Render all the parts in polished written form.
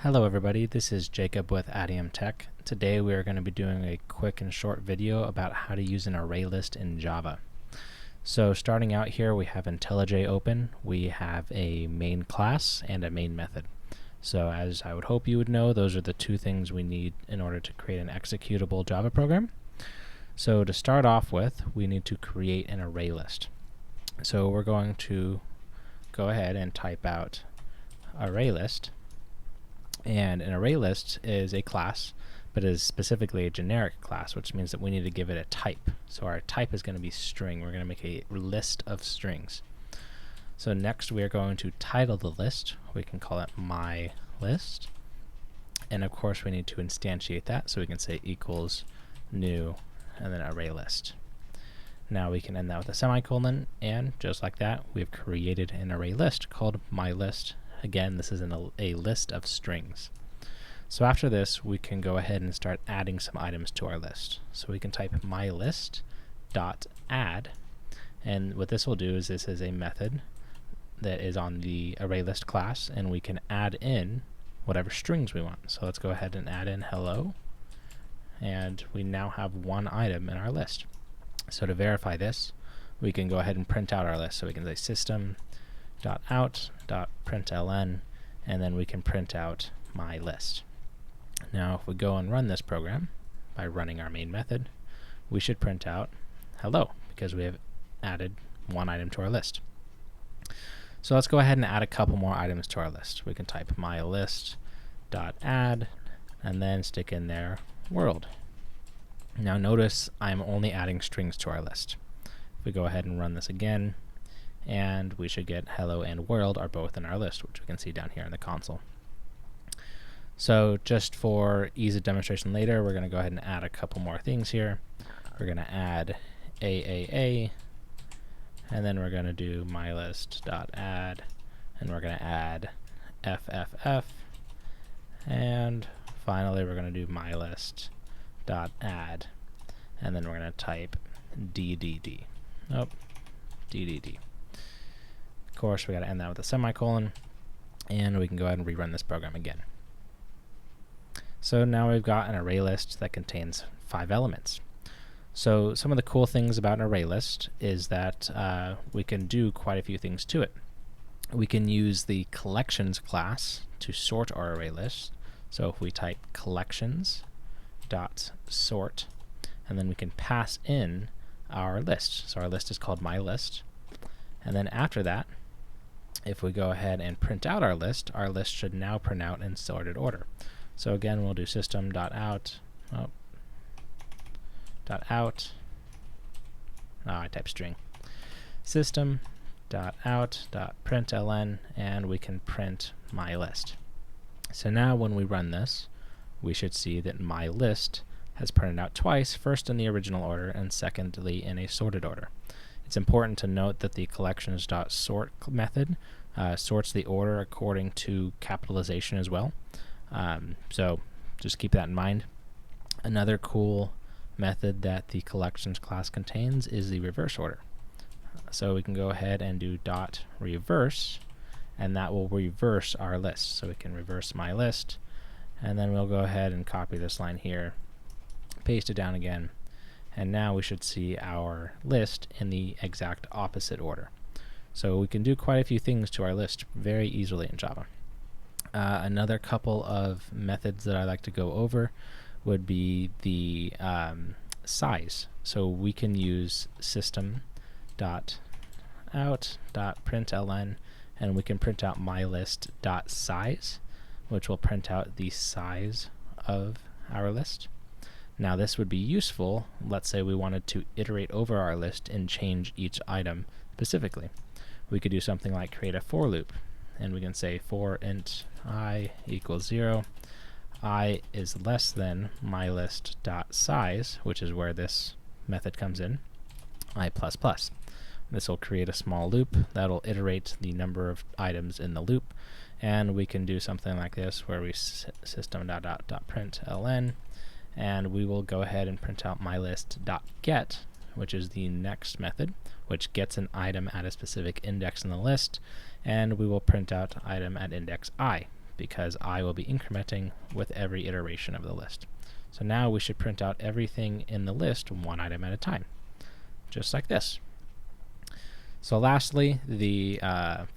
Hello everybody, this is Jacob with Adium Tech. Today we are going to be doing a quick and short video about how to use an array list in Java. So starting out here, we have IntelliJ open, we have a main class and a main method. So as I would hope you would know, those are the two things we need in order to create an executable Java program. So to start off with, we need to create an array list. So we're going to go ahead and type out ArrayList. And an array list is a class, but is specifically a generic class, which means that we need to give it a type. So our type is going to be string. We're going to make a list of strings. So next we are going to title the list. We can call it my list. And of course we need to instantiate that, so we can say equals new and then array list. Now we can end that with a semicolon, and just like that, we've created an array list called my list. Again, this is a list of strings. So after this, we can go ahead and start adding some items to our list. So we can type mylist.add, and what this will do is this is a method that is on the ArrayList class, and we can add in whatever strings we want. So let's go ahead and add in hello, and we now have one item in our list. So to verify this, we can go ahead and print out our list. So we can say system.out.println, and then we can print out my list. Now if we go and run this program by running our main method, we should print out hello, because we have added one item to our list. So let's go ahead and add a couple more items to our list. We can type mylist.add and then stick in there world. Now notice I'm only adding strings to our list. If we go ahead and run this again, and we should get hello and world are both in our list, which we can see down here in the console. So just for ease of demonstration later, we're going to go ahead and add a couple more things here. We're going to add AAA, and then we're going to do mylist.add, and we're going to add FFF, and finally we're going to do mylist.add, and then we're going to type DDD. DDD. Of course, we got to end that with a semicolon, and we can go ahead and rerun this program again. So now we've got an array list that contains 5 elements. So some of the cool things about an array list is that we can do quite a few things to it. We can use the collections class to sort our array list. So if we type collections.sort, and then we can pass in our list. So our list is called my list. And then after that, if we go ahead and print out our list should now print out in sorted order. So again, we'll do system.out. I typed string. System.out.println, and we can print my list. So now when we run this, we should see that my list has printed out twice, first in the original order and secondly in a sorted order. It's important to note that the collections.sort method sorts the order according to capitalization as well. So just keep that in mind. Another cool method that the collections class contains is the reverse order. So we can go ahead and do .reverse, and that will reverse our list. So we can reverse my list, and then we'll go ahead and copy this line here, paste it down again, and now we should see our list in the exact opposite order. So we can do quite a few things to our list very easily in Java. Another couple of methods that I like to go over would be the size. So we can use system.out.println, and we can print out mylist.size, which will print out the size of our list. Now this would be useful, let's say we wanted to iterate over our list and change each item specifically. We could do something like create a for loop, and we can say for int I equals 0, I is less than mylist.size, which is where this method comes in, I++. This will create a small loop that'll iterate the number of items in the loop, and we can do something like this where we system.out.println, and we will go ahead and print out mylist.get, which is the next method, which gets an item at a specific index in the list, and we will print out item at index I, because I will be incrementing with every iteration of the list. So now we should print out everything in the list one item at a time, just like this. So lastly, the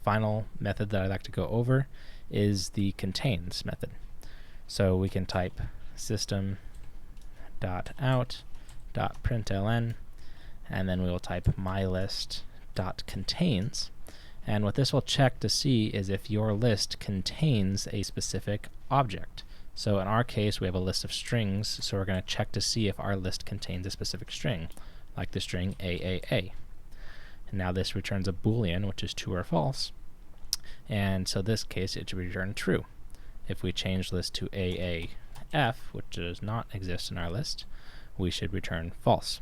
final method that I'd like to go over is the contains method. So we can type system.out.println, and then we will type mylist.contains. And what this will check to see is if your list contains a specific object. So in our case, we have a list of strings, so we're going to check to see if our list contains a specific string, like the string AAA. And now this returns a Boolean, which is true or false. And so in this case, it should return true. If we change this to AAF, which does not exist in our list, we should return false.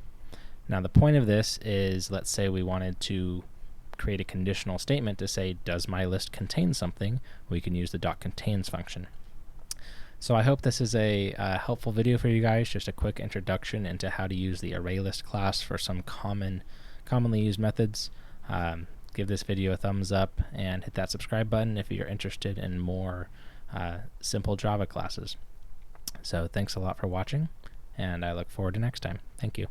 Now the point of this is, let's say we wanted to create a conditional statement to say, does my list contain something? We can use the .contains function. So I hope this is a helpful video for you guys, just a quick introduction into how to use the ArrayList class for some commonly used methods. Give this video a thumbs up and hit that subscribe button if you're interested in more simple Java classes. So thanks a lot for watching, and I look forward to next time. Thank you.